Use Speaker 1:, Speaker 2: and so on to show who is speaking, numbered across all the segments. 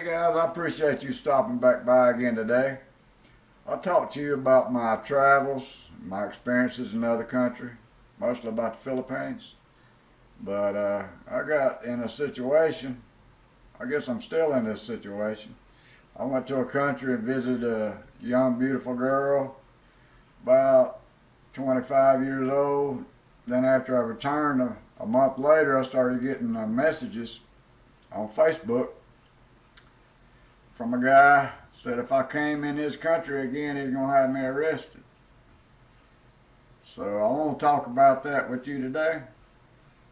Speaker 1: Hey guys, I appreciate you stopping back by again today. I'll talk to you about my travels, my experiences in other countries, mostly about the Philippines. But I got in a situation, I guess I'm still in this situation. I went to a country and visited a young, beautiful girl, about 25 years old. Then after I returned a month later, I started getting messages on Facebook from a guy said if I came in his country again, he's gonna have me arrested. So I want to talk about that with you today.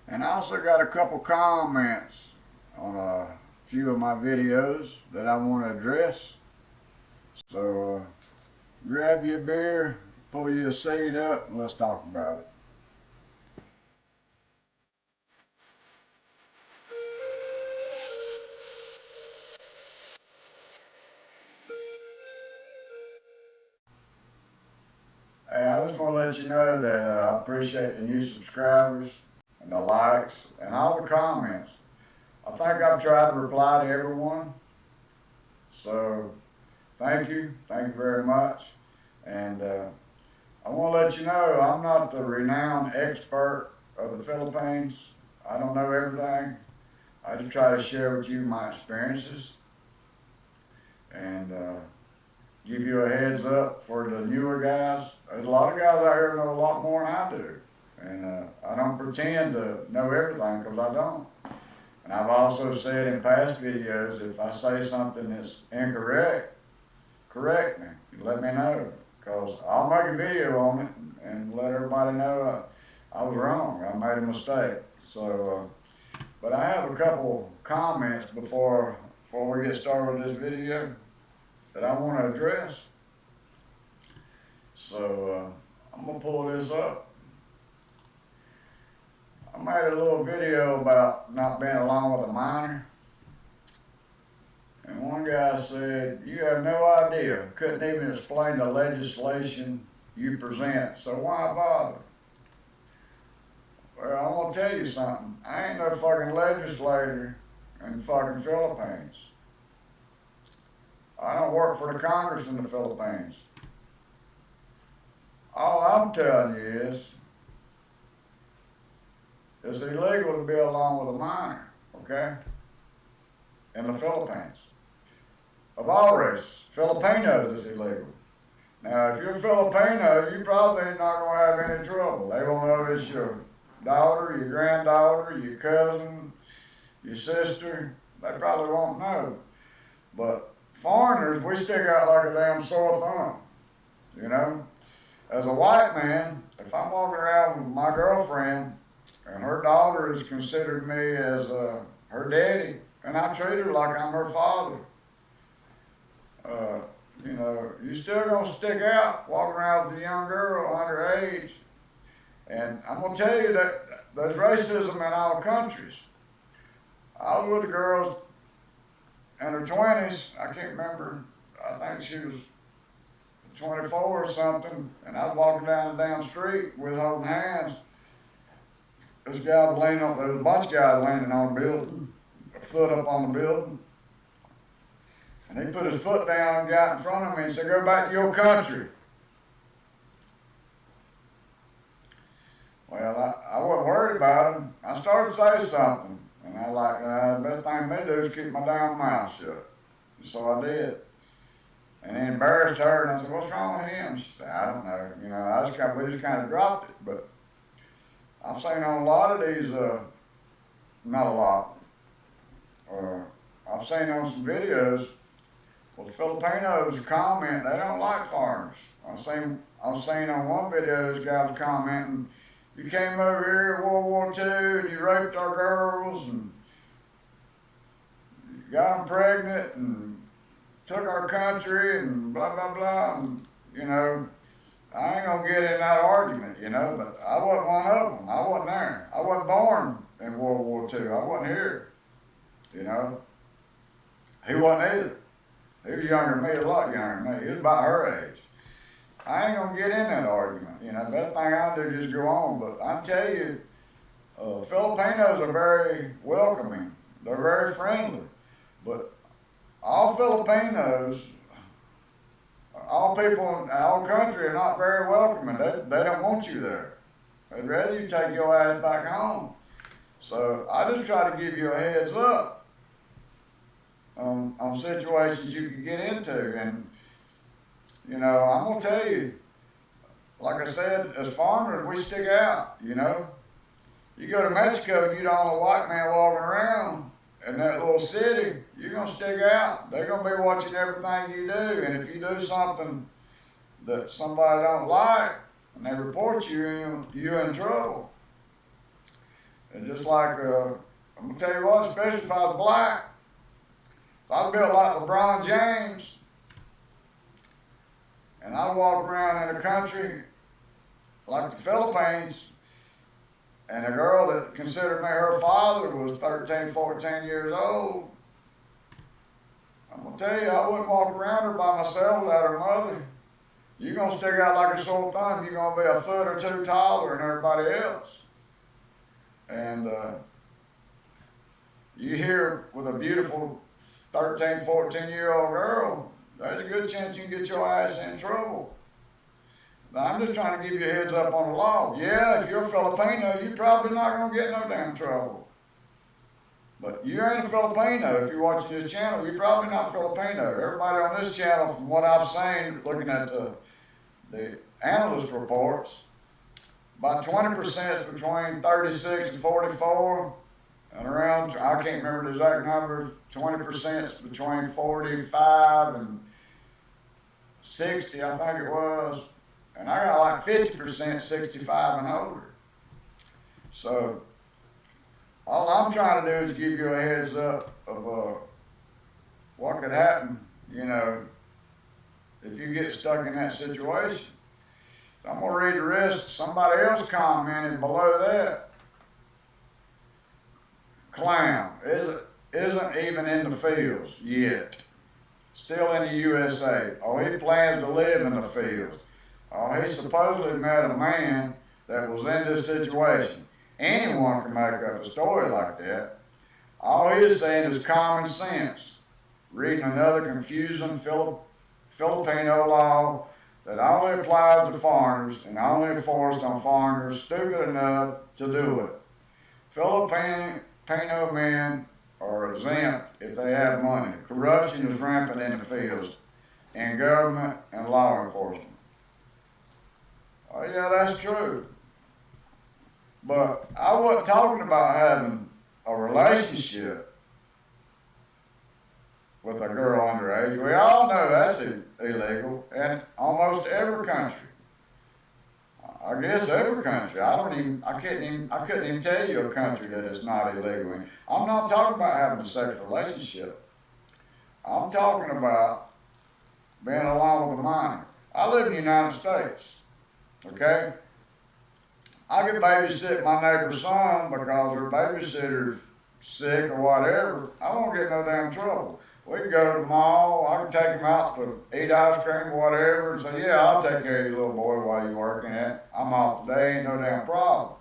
Speaker 1: And I also got a couple comments on a few of my videos that I want to address. So grab your beer, pull your seat up, and let's talk about it. Hey, I just want to let you know that I appreciate the new subscribers and the likes and all the comments. I think I've tried to reply to everyone. So thank you very much. And I want to let you know I'm not the renowned expert of the Philippines. I don't know everything. I just try to share with you my experiences and give you a heads up for the newer guys. There's a lot of guys out here know a lot more than I do. And I don't pretend to know everything because I don't. And I've also said in past videos, if I say something that's incorrect, correct me. Let me know. Because I'll make a video on it and let everybody know I was wrong. I made a mistake. So, but I have a couple comments before we get started with this video that I want to address. So I'm going to pull this up. I made a little video about not being along with a minor. And one guy said, you have no idea, couldn't even explain the legislation you present, so why bother? Well, I'm going to tell you something. I ain't no fucking legislator in the fucking Philippines. I don't work for the Congress in the Philippines. All I'm telling you is, it's illegal to be along with a minor, okay? In the Philippines. Of all races, Filipinos is illegal. Now, if you're Filipino, you probably not going to have any trouble. They won't know it's your daughter, your granddaughter, your cousin, your sister. They probably won't know. But foreigners, we stick out like a damn sore thumb, you know? As a white man, if I'm walking around with my girlfriend and her daughter has considered me as her daddy, and I treat her like I'm her father, you know, you still gonna stick out walking around with a young girl underage. And I'm gonna tell you that there's racism in all countries. I was with a girl in her 20s, I can't remember, I think she was 24 or something, and I was walking down the damn street with holding hands. This guy was leaning on, there was a bunch of guys leaning on the building, a foot up on the building. And he put his foot down and got in front of me and said, go back to your country. Well, I wasn't worried about him. I started to say something. And I like, the best thing for me to do is keep my damn mouth shut. And so I did. And he embarrassed her, and I said, what's wrong with him? She said, I don't know. You know, we just kind of dropped it. But I've seen on a lot of these, not a lot, I've seen on some videos, well, the Filipinos comment, they don't like foreigners. I've seen on one video, this guy was commenting, you came over here in World War II and you raped our girls and you got them pregnant and took our country and blah, blah, blah. And, you know, I ain't gonna get in that argument, you know, but I wasn't one of them. I wasn't there. I wasn't born in World War II. I wasn't here, you know. He wasn't either. He was younger than me, a lot younger than me. He was about her age. I ain't gonna get in that argument, you know. The best thing I do is just go on. But I tell you, Filipinos are very welcoming. They're very friendly. But all Filipinos, all people in our country are not very welcoming. They don't want you there. They'd rather you take your ass back home. So I just try to give you a heads up on situations you can get into. And, you know, I'm going to tell you, like I said, as farmers, we stick out, you know. You go to Mexico and you're the only white man walking around in that little city, you're going to stick out. They're going to be watching everything you do. And if you do something that somebody don't like and they report you, you're in trouble. And just like, I'm going to tell you what, especially if I was black, if I was built like LeBron James, and I walk around in a country like the Philippines, and a girl that considered me her father was 13, 14 years old, I'm going to tell you, I wouldn't walk around her by myself without her mother. You're going to stick out like a sore thumb. You're going to be a foot or two taller than everybody else. And you here with a beautiful 13, 14-year-old girl, there's a good chance you can get your ass in trouble. Now, I'm just trying to give you a heads up on the law. Yeah, if you're a Filipino, you're probably not going to get no damn trouble. But you ain't a Filipino. If you're watching this channel, you're probably not Filipino. Everybody on this channel, from what I've seen, looking at the analyst reports, about 20% is between 36 and 44, and around, I can't remember the exact number, 20% is between 45 and 60, I think it was. And I got like 50% 65 and older. So all I'm trying to do is give you a heads up of what could happen, you know, if you get stuck in that situation. So I'm going to read the rest. Somebody else commented below that. Clown isn't even in the fields yet. Still in the USA. Oh, he plans to live in the fields. Oh, he supposedly met a man that was in this situation. Anyone can make up a story like that. All he is saying is common sense. Reading another confusing Filipino law that only applies to foreigners and only enforced on foreigners stupid enough to do it. Filipino men are exempt if they have money. Corruption is rampant in the fields, in government and law enforcement. Oh yeah, that's true. But I wasn't talking about having a relationship with a girl underage. We all know that's illegal in almost every country. I guess every country. I couldn't even tell you a country that is not illegal in. I'm not talking about having a sexual relationship. I'm talking about being alone with a minor. I live in the United States. Okay? I can babysit my neighbor's son because her babysitter's sick or whatever. I won't get no damn trouble. We can go to the mall. I can take him out to eat ice cream or whatever and say, yeah, I'll take care of your little boy while you're working at it. I'm off today, ain't no damn problem.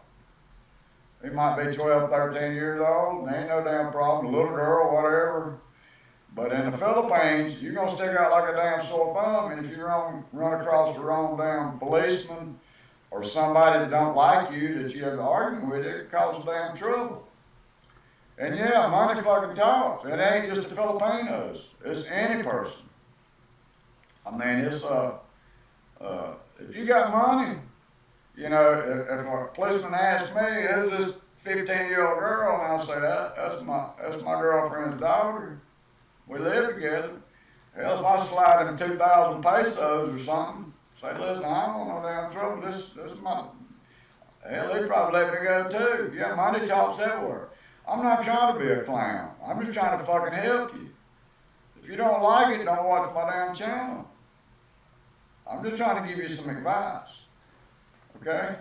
Speaker 1: He might be 12, 13 years old, and ain't no damn problem. Little girl, whatever. But in the Philippines, you're going to stick out like a damn sore thumb, and if you run across the wrong damn policeman or somebody that don't like you that you have an argument with, it causes damn trouble. And yeah, money fucking talks. It ain't just the Filipinos. It's any person. I mean, it's, if you got money, you know, if a policeman asks me, who's this 15-year-old girl, and I'll say, that's my girlfriend's daughter. We live together. Hell, if I slide him 2,000 pesos or something, say, listen, I don't want no damn trouble. This is my, hell, they probably let me go too. Yeah, money talks everywhere. I'm not trying to be a clown. I'm just trying to fucking help you. If you don't like it, don't watch my damn channel. I'm just trying to give you some advice. Okay?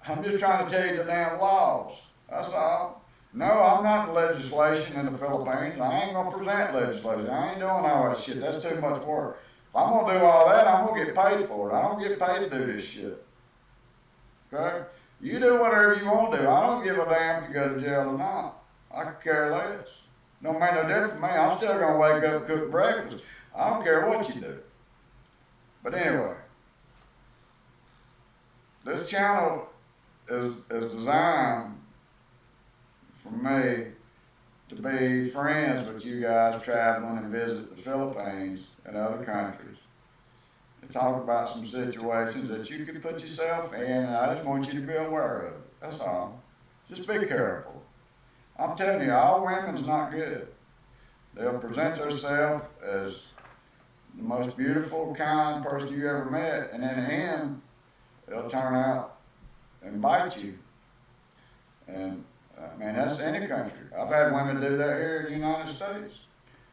Speaker 1: I'm just trying to tell you the damn laws. That's all. No, I'm not in legislation in the Philippines. I ain't gonna present legislation. I ain't doing all that shit. That's too much work. If I'm gonna do all that, I'm gonna get paid for it. I don't get paid to do this shit. Okay? You do whatever you want to do. I don't give a damn if you go to jail or not. I could care less. Don't make no difference to me. I'm still gonna wake up, cook breakfast. I don't care what you do. But anyway, this channel is designed for me to be friends with you guys traveling and visit the Philippines and other countries. To talk about some situations that you can put yourself in, and I just want you to be aware of it. That's all. Just be careful. I'm telling you, all women's not good. They'll present themselves as the most beautiful, kind person you ever met, and in the end, they'll turn out and bite you. And I mean, that's any country. I've had women do that here in the United States.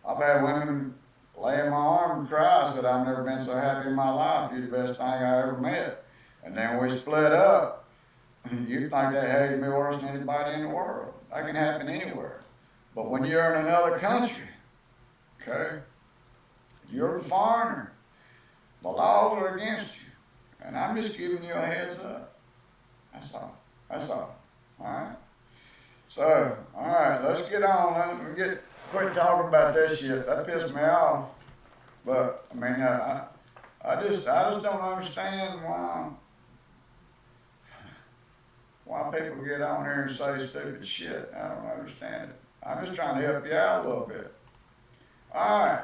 Speaker 1: I've had women lay in my arms and cry. I said, I've never been so happy in my life. You're the best thing I ever met. And then we split up. You think they hate me worse than anybody in the world. That can happen anywhere. But when you're in another country, okay, you're a foreigner. The laws are against you. And I'm just giving you a heads up. That's all. That's all. All right? So, all right, let's get on. Quit talking about that shit. That pissed me off. But I mean, I just don't understand why people get on here and say stupid shit. I don't understand it. I'm just trying to help you out a little bit. All right.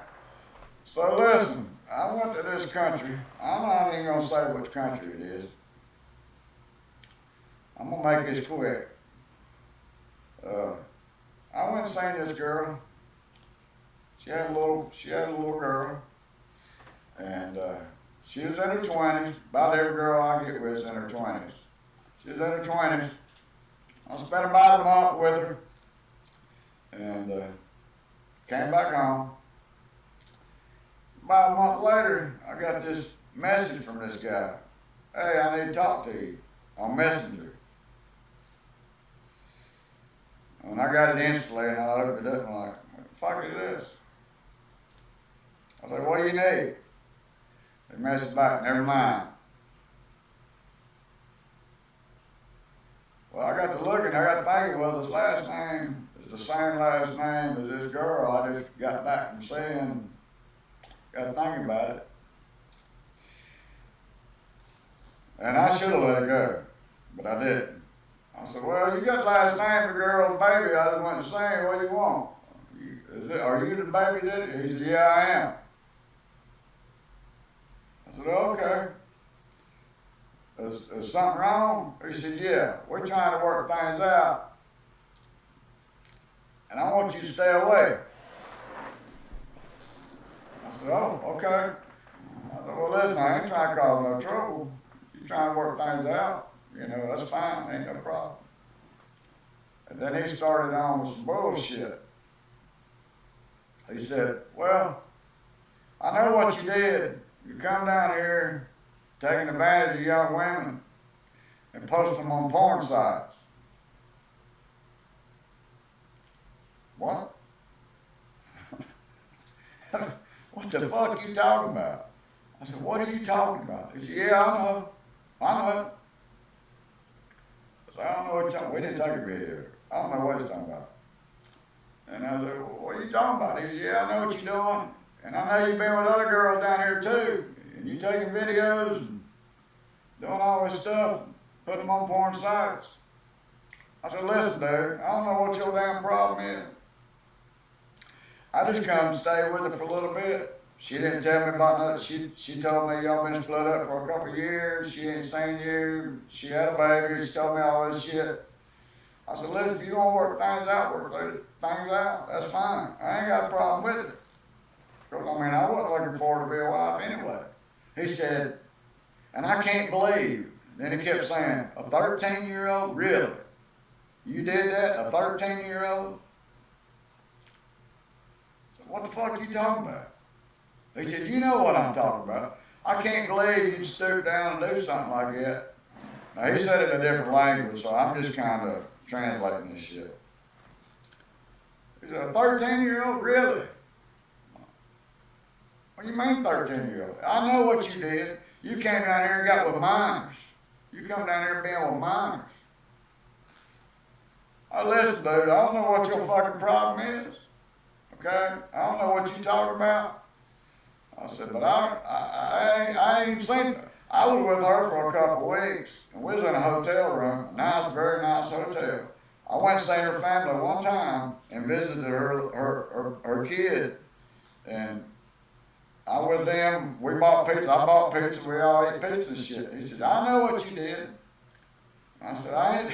Speaker 1: So listen, I went to this country. I'm not even gonna say which country it is. I'm gonna make this quick. I went and seen this girl. She had a little girl, and she was in her 20s. About every girl I get with is in her 20s. She was in her 20s. I spent about a month with her, and came back home. About a month later, I got this message from this guy. Hey, I need to talk to you on Messenger. And I got it instantly, and I looked it up and I'm like, what the fuck is this? I was like, what do you need? They messaged back, never mind. Well, I got to looking, I got to thinking, well, his last name is the same last name as this girl I just got back from seeing. Got to think about it. And I should have let it go, but I didn't. I said, well, you got the last name of the girl's baby. I just went to say, what do you want? Are you the baby daddy? He said, yeah, I am. I said, okay. Is something wrong? He said, yeah, we're trying to work things out. And I want you to stay away. I said, oh, okay. I said, well, listen, I ain't trying to cause no trouble. You're trying to work things out. You know, that's fine, ain't no problem. And then he started on with some bullshit. He said, well, I know what you did. You come down here taking advantage of young women and post them on porn sites. What? What the fuck are you talking about? I said, what are you talking about? He said, yeah, I know. I know. I don't know what you're talking about. We didn't take a video. I don't know what he's talking about. And I said, well, what are you talking about? He said, yeah, I know what you're doing. And I know you've been with other girls down here too. And you taking videos and doing all this stuff, putting them on porn sites. I said, listen, dude, I don't know what your damn problem is. I just come and stay with her for a little bit. She didn't tell me about nothing. She told me y'all been split up for a couple of years. She ain't seen you. She had a baby. She told me all this shit. I said, listen, if you want to work things out, work things out. That's fine. I ain't got a problem with it. Because, I mean, I wasn't looking for her to be a wife anyway. He said, and I can't believe. Then he kept saying, a 13-year-old? Really? You did that? A 13-year-old? What the fuck are you talking about? He said, you know what I'm talking about. I can't believe you'd stoop down and do something like that. Now, he said it in a different language, so I'm just kind of translating this shit. He said, a 13-year-old? Really? What do you mean 13-year-old? I know what you did. You came down here and got with minors. You come down here being with minors. I listen, dude, I don't know what your fucking problem is. okay? I don't know what you talking about. I said, but I ain't even seen her. I was with her for a couple of weeks, and we was in a hotel room, a nice, very nice hotel. I went and seen her family one time and visited her kid, and I with them, we bought pizza, I bought pizza, we all ate pizza and shit. He said, I know what you did. I said, I ain't,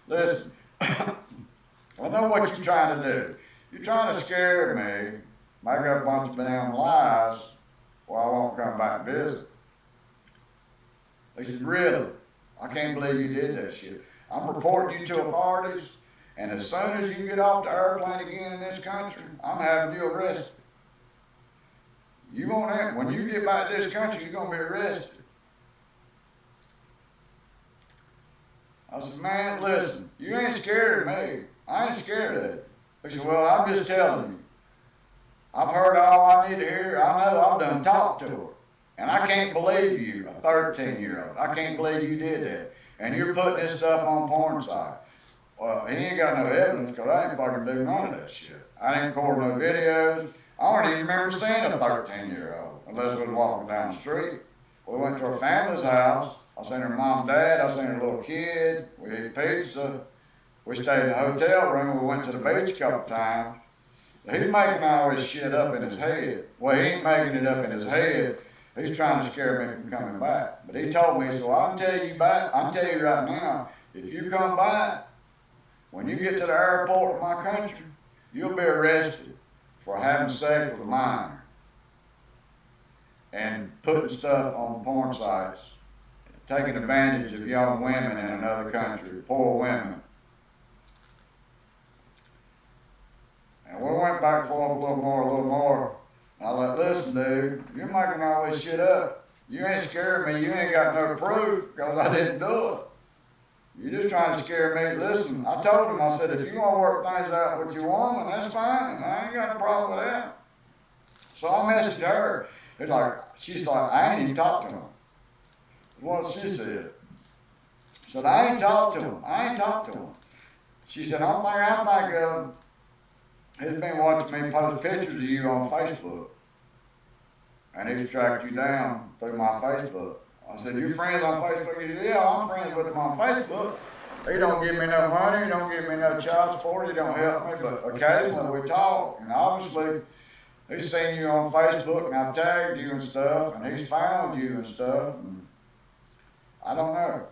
Speaker 1: listen, I know what you're trying to do. You're trying to scare me, make up a bunch of damn lies, or I won't come back and visit. He said, really? I can't believe you did that shit. I'm reporting you to authorities, and as soon as you get off the airplane again in this country, I'm having you arrested. You won't, when you get back to this country, you're going to be arrested. I said, man, listen, you ain't scared of me. I ain't scared of it. He said, well, I'm just telling you. I've heard all I need to hear. I know I've done talked to her. And I can't believe you, a 13-year-old. I can't believe you did that. And you're putting this stuff on porn sites. Well, he ain't got no evidence because I ain't fucking do none of that shit. I didn't record no videos. I don't even remember seeing a 13-year-old unless we was walking down the street. We went to her family's house. I seen her mom and dad. I seen her little kid. We ate pizza. We stayed in a hotel room. We went to the beach a couple times. He's making all this shit up in his head. Well, he ain't making it up in his head. He's trying to scare me from coming back. But he told me, so I'll tell you right now, if you come back, when you get to the airport of my country, you'll be arrested for having sex with a minor and putting stuff on porn sites, taking advantage of young women in another country, poor women. And we went back and forth a little more. I was like, listen, dude, you're making all this shit up. You ain't scared me. You ain't got no proof because I didn't do it. You're just trying to scare me. Listen, I told him, I said, if you want to work things out with your woman, that's fine. I ain't got no problem with that. So I messaged her. It's like, she's like, I ain't even talked to him. That's what she said. She said, I ain't talked to him. She said, only thing I think of, he's been watching me post pictures of you on Facebook. And he's tracked you down through my Facebook. I said, you friends on Facebook? He said, yeah, I'm friends with him on Facebook. He don't give me no money, he don't give me no child support, he don't help me, but occasionally we talk. And obviously, he's seen you on Facebook, and I've tagged you and stuff, and he's found you and stuff. And I don't know.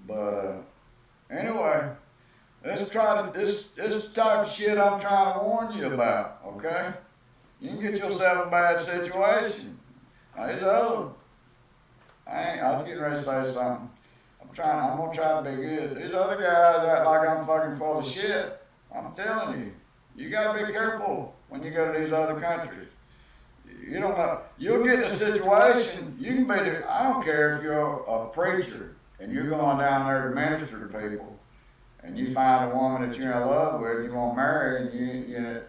Speaker 1: But anyway, let's try to, this type of shit I'm trying to warn you about, okay? You can get yourself in a bad situation. Now, he's old. I was getting ready to say something. I'm gonna try to be good. These other guys act like I'm fucking full of shit. I'm telling you, you gotta be careful when you go to these other countries. You don't know, you'll get in a situation, you can be I don't care if you're a preacher and you're going down there to minister to people and you find a woman that you're in love with, you want to marry, and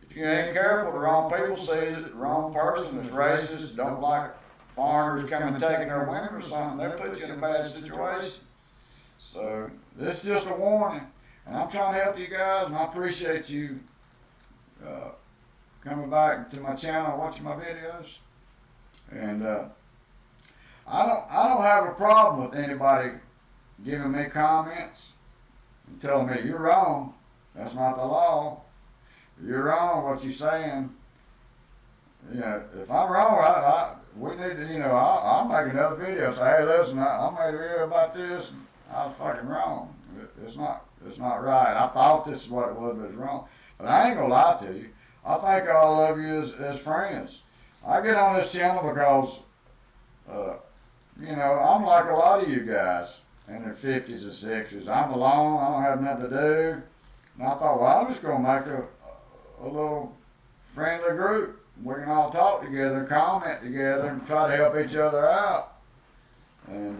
Speaker 1: if you ain't careful, the wrong people see it, the wrong person is racist, don't like foreigners coming and taking their women or something, they'll put you in a bad situation. So this is just a warning, and I'm trying to help you guys, and I appreciate you coming back to my channel, watching my videos. And I don't have a problem with anybody giving me comments and telling me you're wrong. That's not the law. You're wrong what you're saying. You know, if I'm wrong, we need to, I'll make another video and say, hey, listen, I made a video about this, and I was fucking wrong. It's not right. I thought this is what it was, but it's wrong. But I ain't gonna lie to you. I thank all of you as friends. I get on this channel because, I'm like a lot of you guys in their 50s and 60s. I'm alone. I don't have nothing to do. And I thought, well, I'm just gonna make a little friendly group. We can all talk together, comment together, and try to help each other out. And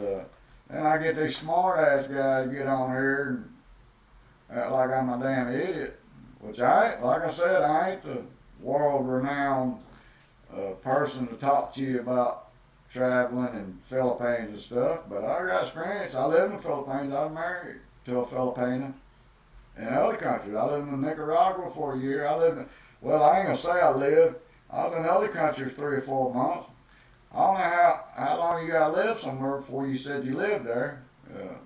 Speaker 1: then I get these smart ass guys get on here and act like I'm a damn idiot, which I ain't. Like I said, I ain't the world-renowned person to talk to you about traveling and Philippines and stuff, but I got experience. I live in the Philippines. I was married to a Filipina. in other countries. I lived in Nicaragua for a year. Well, I ain't gonna say I lived. I was in other countries 3 or 4 months. I don't know how long you gotta live somewhere before you said you lived there.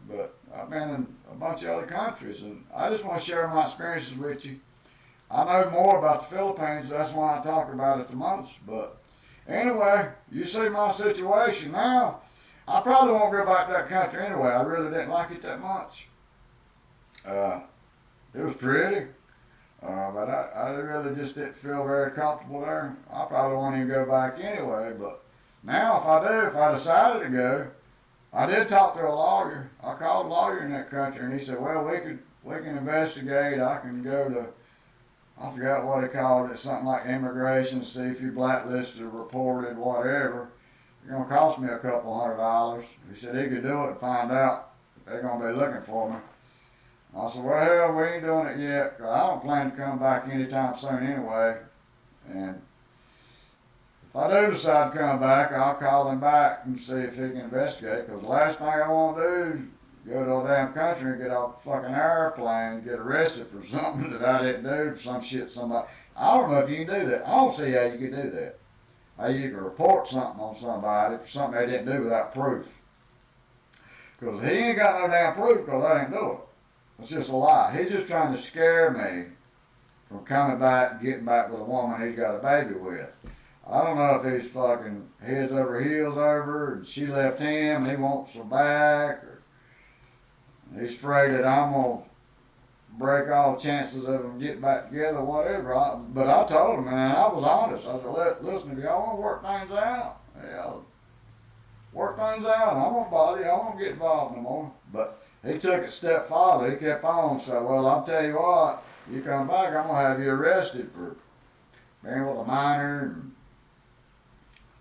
Speaker 1: But I've been in a bunch of other countries, and I just want to share my experiences with you. I know more about the Philippines. That's why I talk about it the most. But anyway, you see my situation now. I probably won't go back to that country anyway. I really didn't like it that much. It was pretty, but I really just didn't feel very comfortable there. I probably won't even go back anyway. But now, if I decided to go, I did talk to a lawyer. I called a lawyer in that country, and he said, "Well, we can investigate. I can go to, I forgot what he called it, something like immigration, see if you're blacklisted or reported, whatever. It's gonna cost me a couple $100." He said he could do it and find out if they're gonna be looking for me. I said, "Well, hell, we ain't doing it yet, 'cause I don't plan to come back anytime soon anyway. And if I do decide to come back, I'll call him back and see if he can investigate. Because the last thing I want to do is go to a damn country and get off a fucking airplane and get arrested for something that I didn't do, for some shit somebody. I don't know if you can do that. I don't see how you can do that. How you can report something on somebody for something they didn't do without proof. Because he ain't got no damn proof because I didn't do it. It's just a lie. He's just trying to scare me from coming back and getting back with a woman he's got a baby with. I don't know if he's fucking heads over heels over her and she left him and he wants her back, or he's afraid that I'm going to break all chances of them getting back together, whatever. But I told him, man, I was honest. I said, "Listen, if y'all want to work things out, hell, work things out. I won't bother you. I won't get involved no more." But he took it a step farther. He kept on. So, "Well, I'll tell you what, you come back, I'm going to have you arrested for being with a minor and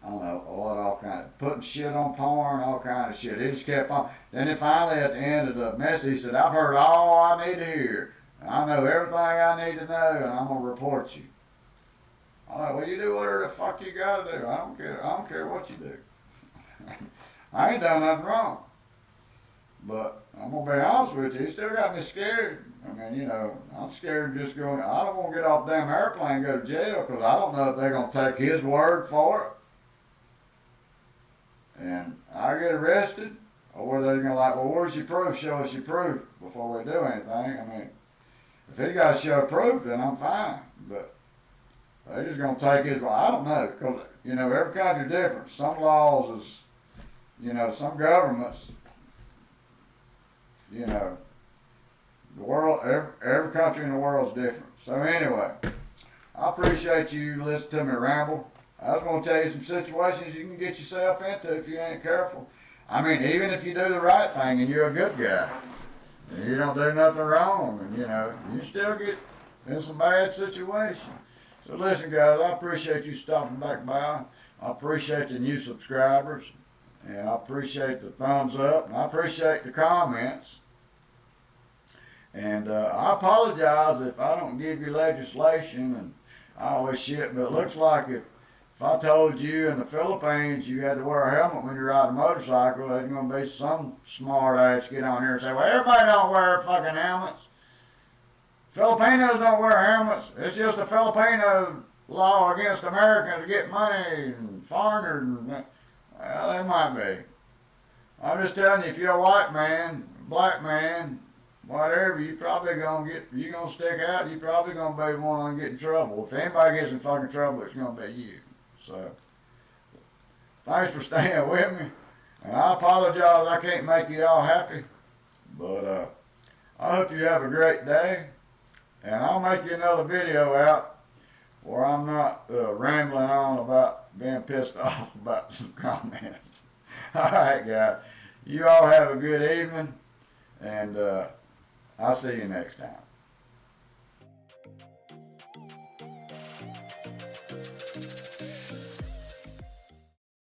Speaker 1: I don't know, all kind of, putting shit on porn, all kind of shit." He just kept on. Then he finally, at the end of the message, he said, "I've heard all I need to hear. I know everything I need to know, and I'm going to report you." I'm like, "Well, you do whatever the fuck you got to do. I don't care. I don't care what you do." I ain't done nothing wrong. But I'm going to be honest with you, he still got me scared. I mean, you know, I'm scared of just going, I don't want to get off the damn airplane and go to jail because I don't know if they're going to take his word for it. And I get arrested, or whether they're going to like, "Well, where's your proof? Show us your proof before we do anything." I mean, if he got to show proof, then I'm fine. But they just going to take his, well, I don't know, because, you know, every country's different. Some laws is, you know, some governments, you know, the world, every country in the world is different. So anyway, I appreciate you listening to me ramble. I was going to tell you some situations you can get yourself into if you ain't careful. I mean, even if you do the right thing and you're a good guy, and you don't do nothing wrong, and you know, you still get in some bad situations. So listen, guys, I appreciate you stopping back by. I appreciate the new subscribers, and I appreciate the thumbs up, and I appreciate the comments. And I apologize if I don't give you legislation, and I always shit, but it looks like if I told you in the Philippines you had to wear a helmet when you ride a motorcycle, there's going to be some smart ass get on here and say, "Well, everybody don't wear fucking helmets. Filipinos don't wear helmets. It's just a Filipino law against Americans to get money and foreigners." And, well, they might be. I'm just telling you, if you're a white man, black man, whatever, you're gonna stick out, you're probably gonna be one to get in trouble. If anybody gets in fucking trouble, it's gonna be you. So, thanks for staying with me. And I apologize I can't make you all happy. But I hope you have a great day. And I'll make you another video out where I'm not rambling on about being pissed off about some comments. Alright, guys. You all have a good evening. And I'll see you next time.